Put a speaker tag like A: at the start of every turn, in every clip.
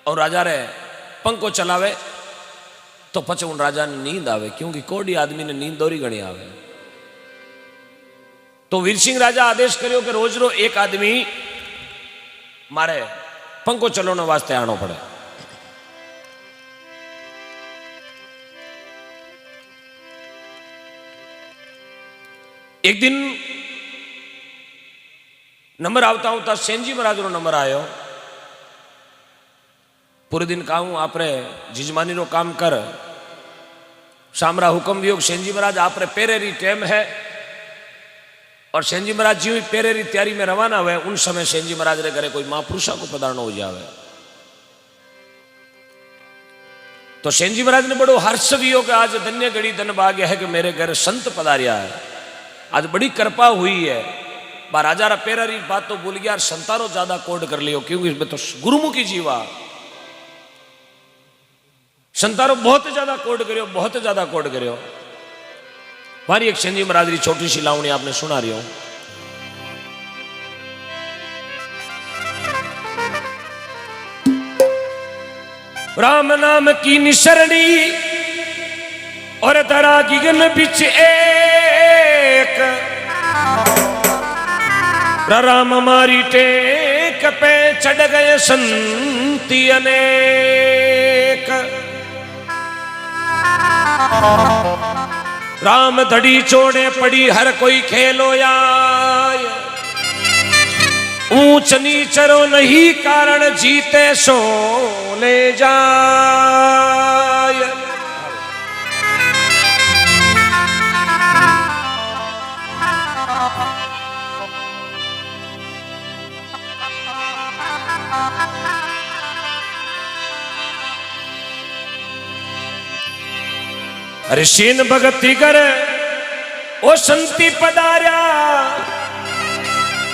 A: और राजा रे पंखो चलावे तो पचे उन राजा ने नींद आवे, क्योंकि कोड़ी आदमी ने नींद दौरी गणी आवे। तो वीर सिंह राजा आदेश करियो कि रोज रो एक आदमी मारे पंखो चलाने वास्ते आनो पड़े। एक दिन नंबर आवता होता सेनजी महाराज रो नंबर आयो। पूरे दिन कहूं आपरे जिजमानी रो काम कर, सामरा हुक्म दियो सेनजी महाराज आपरे पेरेरी टेम है। और सेनजी महाराज जी पेरेरी तैयारी में रवाना हुए, उन समय सेनजी महाराज रे घरे कोई महापुरुषा को पधारना हो जावे। तो सेनजी महाराज ने बड़ो हर्ष दियो कि आज धन्य घड़ी धन भाग्य है कि मेरे घर संत पधारिया है, आज बड़ी कृपा हुई है। बा राजा रा पेरेरी बात तो भूल गया, संतारो ज्यादा कोड कर लियो, क्योंकि इसमें तो गुरुमुखी जीवा संतारो बहुत ज्यादा कोड करियो, बहुत ज्यादा कोड करियो। मारी एक सेनजी महाराज की छोटी सी लावणी आपने सुना रही हूं। राम नाम की निसरणी और धरा गिगन बिच एक, राम मारी टेक पे चढ़ गए संती अनेक। राम धड़ी चोड़े पड़ी हर कोई खेलो याय, ऊंच नीचरो नहीं कारण जीते सो ले जाय। अरे सेन भगती कर ओ संती पधार्या,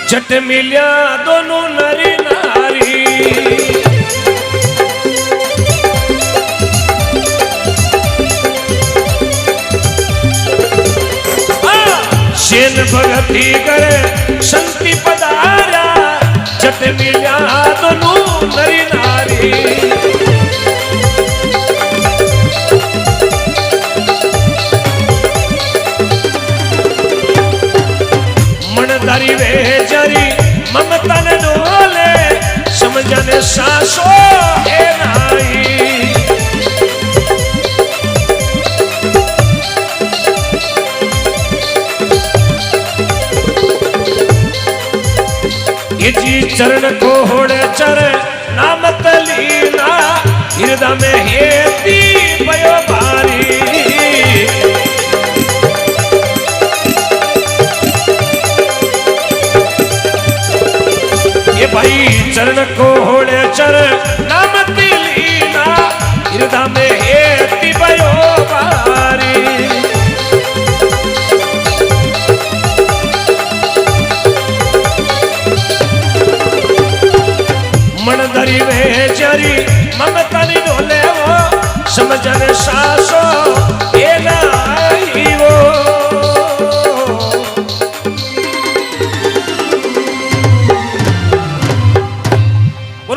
A: झट मिल्या दोनों नरी नारी। सेन भगती कर संती पधार्या, झट मिल्या दोनों नरी नारी। मनदारी वे जरी ममता ने डोले, समझने सासो है नाई। ये जी चरण को होड़े चर नामत लीना, हृदय में हेती भयो भारी। ये भाई चरण को होड़े चर नाम लीना, हृदय में हेती भयो भारी। मनधरी वे जरी ममता नी डोले वो, समझने सासो ये लाई वो।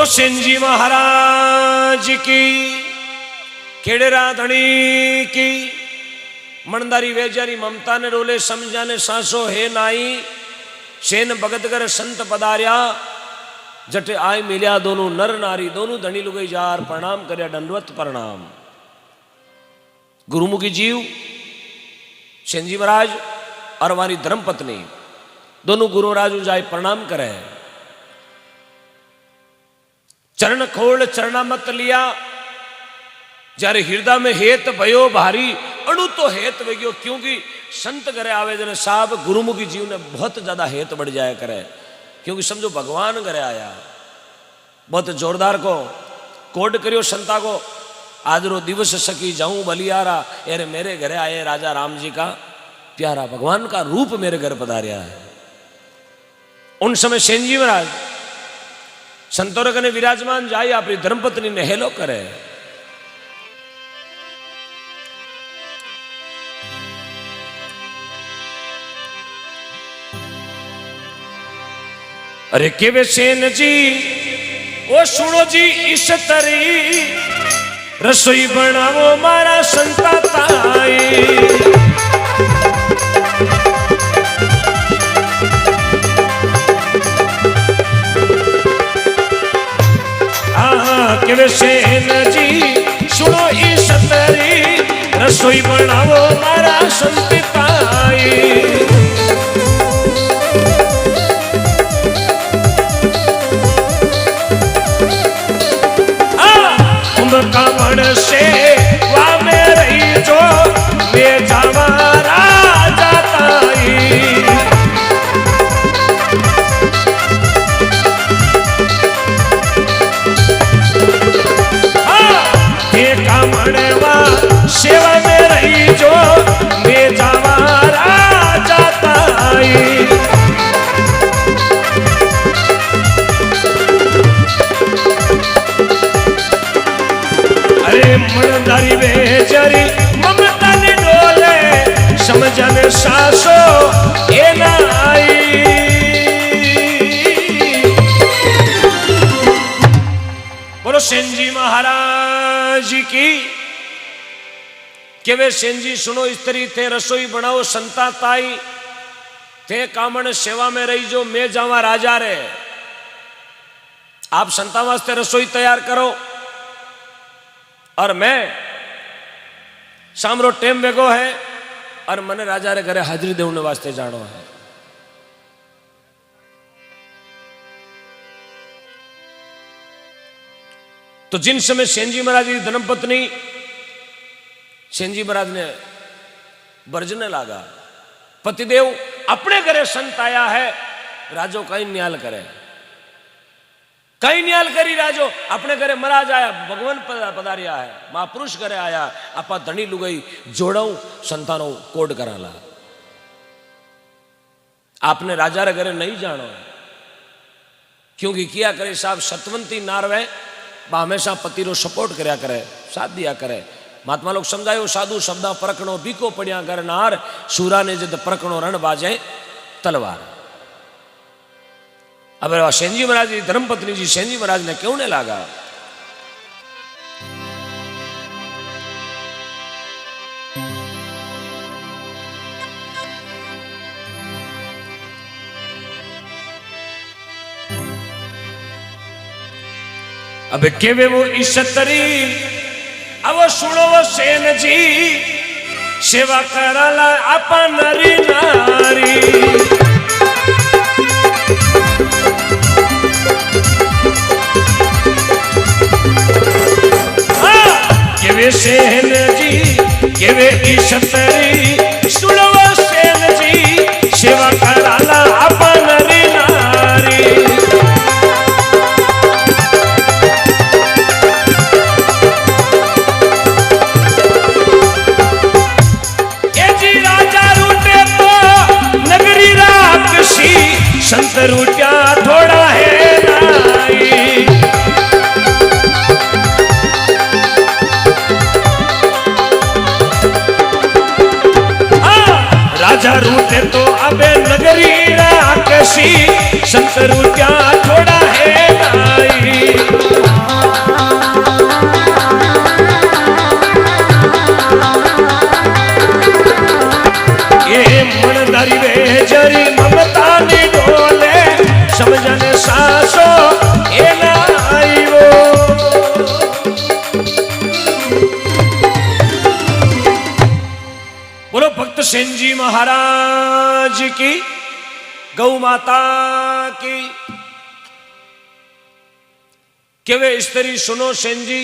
A: सेनजी महाराज की, खेड़ेरा धनी की। मनदारी वेजारी ममता ने रोले, समझाने सासो है नाई। सेन भगत कर संत पधार्या, जटे आय मिल्या दोनों नर नारी। दोनों धनी लुगाई जार प्रणाम करया, दंडवत प्रणाम। गुरुमुखी जीव सेनजी महाराज और हमारी धर्मपत्नी दोनों गुरु महाराज जाए प्रणाम करे। चरण खोल चरणा मत लिया, जारे हृदय में हेत भयो भारी। अणु तो हेत वग्यो, क्योंकि संत करे आवे जने साहब गुरुमुखी जीव ने बहुत ज्यादा हेत बढ़ जाया करे, क्योंकि समझो भगवान करे आया। बहुत जोरदार को कोड करियो संता को, आज रो दिवस सकी जाऊं बलियारा। अरे मेरे घरे आए राजा राम जी का प्यारा, भगवान का रूप मेरे घर पधारिया है। उन समय सेनजी महाराज संतों कने विराजमान जाए, अपनी धर्मपत्नी ने हेलो करे। अरे केवे सेन जी ओ सुनो जी इस तरी रसोई बनावो मारा संता ताई। के सेन जी सुनो इस तरी रसोई बनावो मारा संत ताई। कामण से वा में रही जो मैं जावा राजा ताई। कामण वा सेवा में रही जो मैं जावा राजा ताई। मनदारी बेचारी ममता ने डोले समझन सासो ए ना आई। बोलो सेन जी महाराज की। के वे सेन जी सुनो स्त्री थे रसोई बनाओ संता ताई थे कामण सेवा में रही जो मैं जावा राजा रे। आप संता वास्ते रसोई तैयार करो और मैं सामरो टेम वेगो है और मने राजा रे घरे हाजरी देने वास्ते जानो है। तो जिन समय सेनजी महाराज की धर्मपत्नी सेनजी महाराज ने बरजने लगा पतिदेव अपने घरे संत आया है राजो कई न्याल करे कई न्याल करी राजो अपने घरे महाराज आया भगवान पधारिया है महापुरुष घरे आया आपा धनी लुगई जोड़ाऊ संतानों कोड कराला। आपने राजा रे घरे नहीं जानो क्योंकि किया करे साहब सतवंती नारवे बा हमेशा पति रो सपोर्ट करया करे साथ दिया करे। महात्मा लोग समझायो साधु शब्दा परखणो बीको पड़िया घर नार सूरा ने जद परखणो रण बाजे तलवार। अब सेनजी महाराज जी धर्मपत्नी जी सेनजी महाराज ने क्यों ने लागा अब केवे वो इशतरी अब सुनो वो सेन जी सेवा कराला आपा नरी नारी। केवे सेन जी केवे इशतरी सुनो वो सेन जी सेवा कराला आपा नरी नारी। संत रूटिया थोड़ा है नाई। राजा रूटे तो अबे नगरी राक्षसी संत रूटिया थोड़ा है नाई। ये मनदारी बेजरी ममता ने समझने सासो ए नाइवो। बोलो भक्त सेन जी महाराज की गौ माता की। केवे स्त्री सुनो सेन जी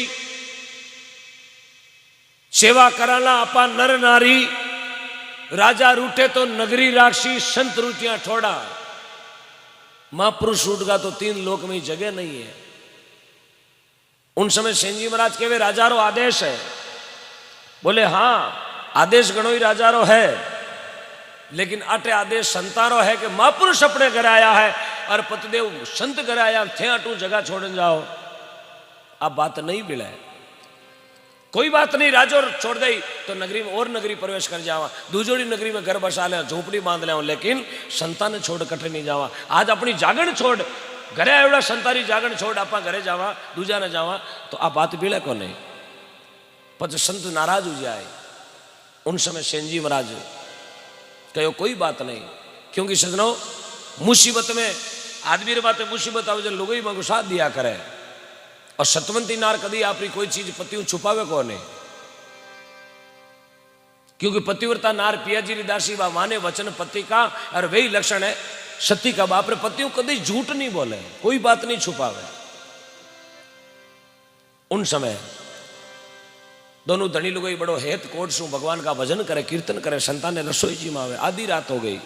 A: सेवा कराला आपा नर नारी राजा रूठे तो नगरी राक्षी संत रुचियां ठोड़ा। महापुरुष उठ गा तो 3 लोक में जगह नहीं है। उन समय सेनजी महाराज के वे राजारो आदेश है। बोले हाँ आदेश गणो ही राजारो है लेकिन अटे आदेश संतारो है कि महापुरुष अपने घर आया है और पतिदेव संत घर आया थे अटू जगह छोड़न जाओ। अब बात नहीं मिला है कोई बात नहीं राजो छोड़ दे तो नगरी में और नगरी प्रवेश कर जावा दूजोड़ी नगरी में घर बसा ले झोपड़ी बांध ले लेकिन संतान छोड़ कटे नहीं जावा। आज अपनी जागरण छोड़ घरे एवढा संतारी जागरण छोड़ आप घरे जावा दूजा ने जावा तो आ बात पीड़े को नहीं पच संत नाराज हो जाए। उन समय सेनजी महाराज कहो कोई बात नहीं, क्योंकि सजनों मुसीबत में आदमी रे बातें मुसीबत आवे जन लोगों ही मगो साथ दिया करे। और सतवंती नार कदी आपरी कोई चीज पतियों छुपावे को नहीं, क्योंकि पतिव्रता नार पियाजी री दासी बा माने वचन पति का, और वही लक्षण है सती का। बाप रे पतियों कभी झूठ नहीं बोले, कोई बात नहीं छुपावे। उन समय दोनों धनी लोग बड़ो हेत कोट सु भगवान का भजन करे, कीर्तन करे, संतान ने रसोई जी में आवे। आधी रात हो गई,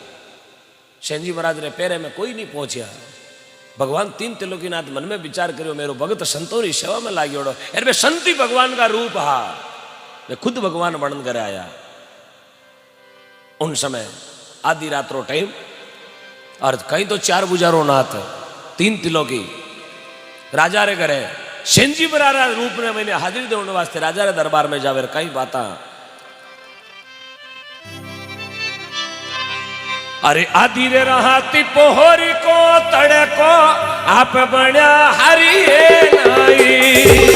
A: सेनजी महाराज ने पैरे में कोई नहीं पहुंचा। भगवान तीन त्रिलोकीनाथ मन में विचार करो, मेरो भगत संतों की सेवा में लाग्योड़ो, अरे संत ही भगवान का रूप हा, मैं खुद भगवान वर्णन करे आया। उन समय आधी रात रो टाइम, और कहीं तो 4 बुजारो नाथ 3 त्रिलोकी राजा रे करे सेनजी महाराज रूप ने मैंने हाजिरी देने वास्ते राजा रे दरबार में जावे। कई बात अरे आधी रे रहाती पोहरी को तड़को आप बण्या हरिये नाई।